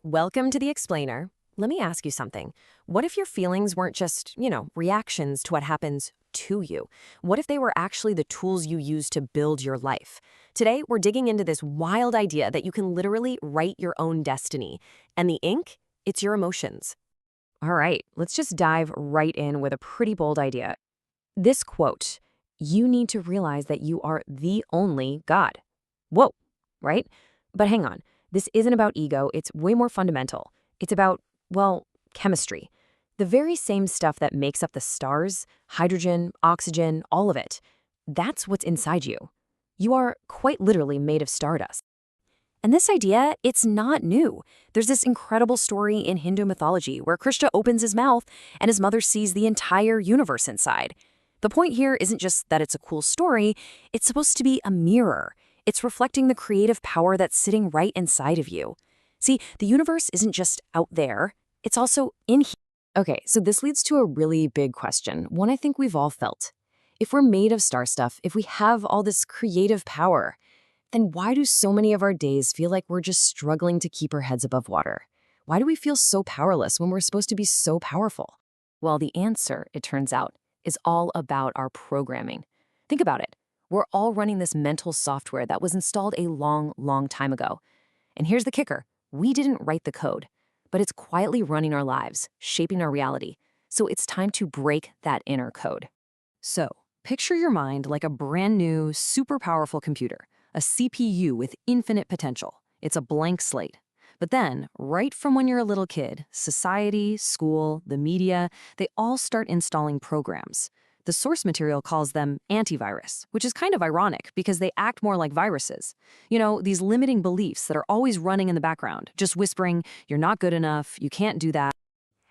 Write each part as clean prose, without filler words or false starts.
Welcome to the explainer. Let me ask you something. What if your feelings weren't just, reactions to what happens to you? What if they were actually the tools you use to build your life? Today, we're digging into this wild idea that you can literally write your own destiny. And the ink? It's your emotions. All right, let's just dive right in with a pretty bold idea. This quote, "You need to realize that you are the only God." Whoa, right? But hang on, this isn't about ego, it's way more fundamental. It's about, well, chemistry. The very same stuff that makes up the stars, hydrogen, oxygen, all of it. That's what's inside you. You are quite literally made of stardust. And this idea, it's not new. There's this incredible story in Hindu mythology where Krishna opens his mouth and his mother sees the entire universe inside. The point here isn't just that it's a cool story, it's supposed to be a mirror. It's reflecting the creative power that's sitting right inside of you. See, the universe isn't just out there, it's also in here. Okay, so this leads to a really big question, one I think we've all felt. If we're made of star stuff, if we have all this creative power, then why do so many of our days feel like we're just struggling to keep our heads above water? Why do we feel so powerless when we're supposed to be so powerful? Well, the answer, it turns out, is all about our programming. Think about it. We're all running this mental software that was installed a long, long time ago. And here's the kicker. We didn't write the code, but it's quietly running our lives, shaping our reality. So it's time to break that inner code. So, picture your mind like a brand new, super powerful computer, a CPU with infinite potential. It's a blank slate. But then, right from when you're a little kid, society, school, the media, they all start installing programs. The source material calls them antivirus, which is kind of ironic because they act more like viruses. These limiting beliefs that are always running in the background, just whispering, you're not good enough, you can't do that.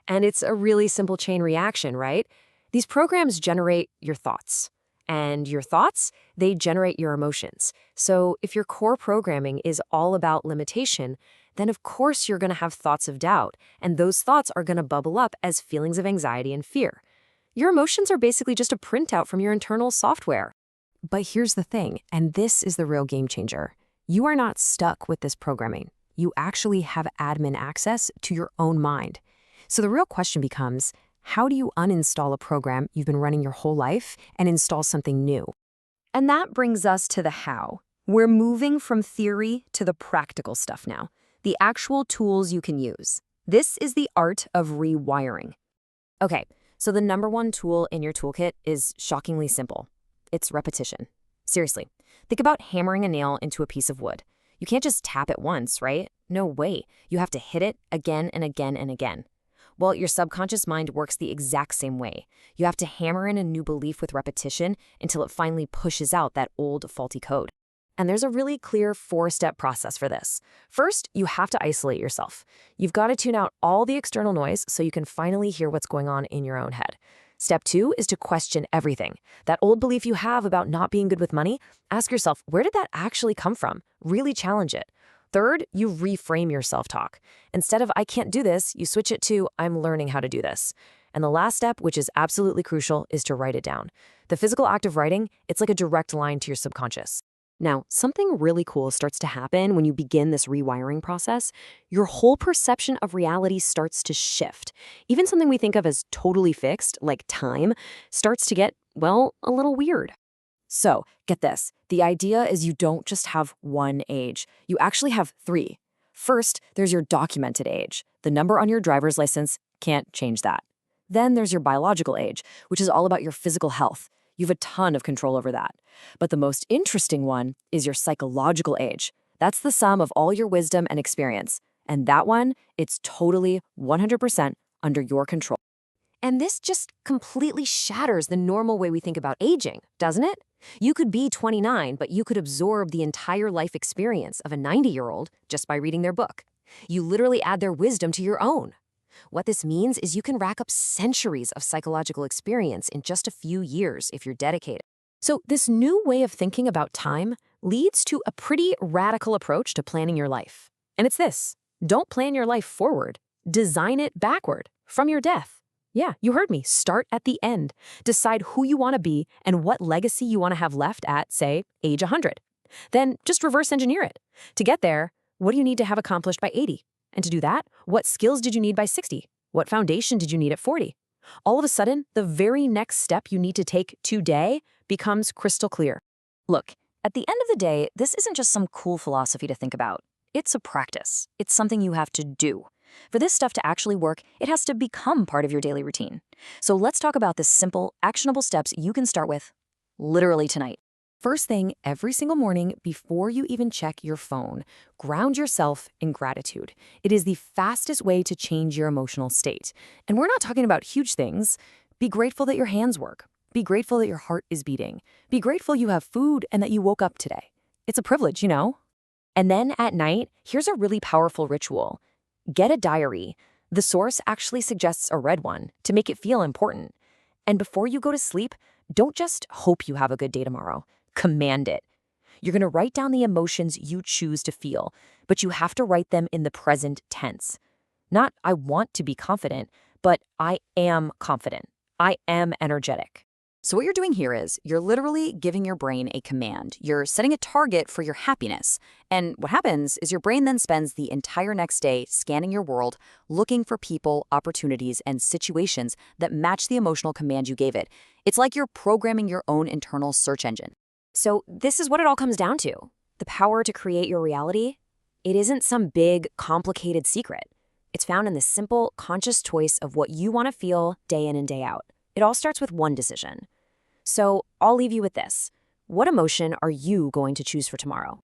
And it's a really simple chain reaction, right? These programs generate your thoughts. And your thoughts, they generate your emotions. So if your core programming is all about limitation, then of course you're going to have thoughts of doubt, and those thoughts are going to bubble up as feelings of anxiety and fear. Your emotions are basically just a printout from your internal software. But here's the thing, and this is the real game changer. You are not stuck with this programming. You actually have admin access to your own mind. So the real question becomes, how do you uninstall a program you've been running your whole life and install something new? And that brings us to the how. We're moving from theory to the practical stuff now, the actual tools you can use. This is the art of rewiring. Okay. So the number one tool in your toolkit is shockingly simple. It's repetition. Seriously, think about hammering a nail into a piece of wood. You can't just tap it once, right? No way. You have to hit it again and again and again. Well, your subconscious mind works the exact same way. You have to hammer in a new belief with repetition until it finally pushes out that old faulty code. And there's a really clear 4-step process for this. First, you have to isolate yourself. You've got to tune out all the external noise so you can finally hear what's going on in your own head. Step 2 is to question everything. That old belief you have about not being good with money, ask yourself, where did that actually come from? Really challenge it. Third, you reframe your self-talk. Instead of, I can't do this, you switch it to, I'm learning how to do this. And the last step, which is absolutely crucial, is to write it down. The physical act of writing, it's like a direct line to your subconscious. Now, something really cool starts to happen when you begin this rewiring process. Your whole perception of reality starts to shift. Even something we think of as totally fixed, like time, starts to get, well, a little weird. So, get this. The idea is you don't just have one age. You actually have 3. First, there's your documented age. The number on your driver's license, can't change that. Then there's your biological age, which is all about your physical health. You have a ton of control over that. But the most interesting one is your psychological age. That's the sum of all your wisdom and experience. And that one, it's totally 100% under your control. And this just completely shatters the normal way we think about aging, doesn't it? You could be 29, but you could absorb the entire life experience of a 90-year-old just by reading their book. You literally add their wisdom to your own. What this means is you can rack up centuries of psychological experience in just a few years if you're dedicated. So this new way of thinking about time leads to a pretty radical approach to planning your life. And it's this: don't plan your life forward, design it backward, from your death. Yeah, you heard me. Start at the end. Decide who you want to be and what legacy you want to have left at, say, age 100. Then just reverse engineer it. To get there, what do you need to have accomplished by 80? And to do that, what skills did you need by 60? What foundation did you need at 40? All of a sudden, the very next step you need to take today becomes crystal clear. Look, at the end of the day, this isn't just some cool philosophy to think about. It's a practice. It's something you have to do. For this stuff to actually work, it has to become part of your daily routine. So let's talk about the simple, actionable steps you can start with literally tonight. First thing, every single morning, before you even check your phone, ground yourself in gratitude. It is the fastest way to change your emotional state. And we're not talking about huge things. Be grateful that your hands work. Be grateful that your heart is beating. Be grateful you have food and that you woke up today. It's a privilege, you know? And then at night, here's a really powerful ritual. Get a diary. The source actually suggests a red one to make it feel important. And before you go to sleep, don't just hope you have a good day tomorrow. Command it. You're going to write down the emotions you choose to feel, but you have to write them in the present tense. Not, I want to be confident, but I am confident. I am energetic. So what you're doing here is you're literally giving your brain a command. You're setting a target for your happiness. And what happens is your brain then spends the entire next day scanning your world, looking for people, opportunities, and situations that match the emotional command you gave it. It's like you're programming your own internal search engine. So this is what it all comes down to. The power to create your reality. It isn't some big, complicated secret. It's found in the simple, conscious choice of what you want to feel day in and day out. It all starts with one decision. So I'll leave you with this. What emotion are you going to choose for tomorrow?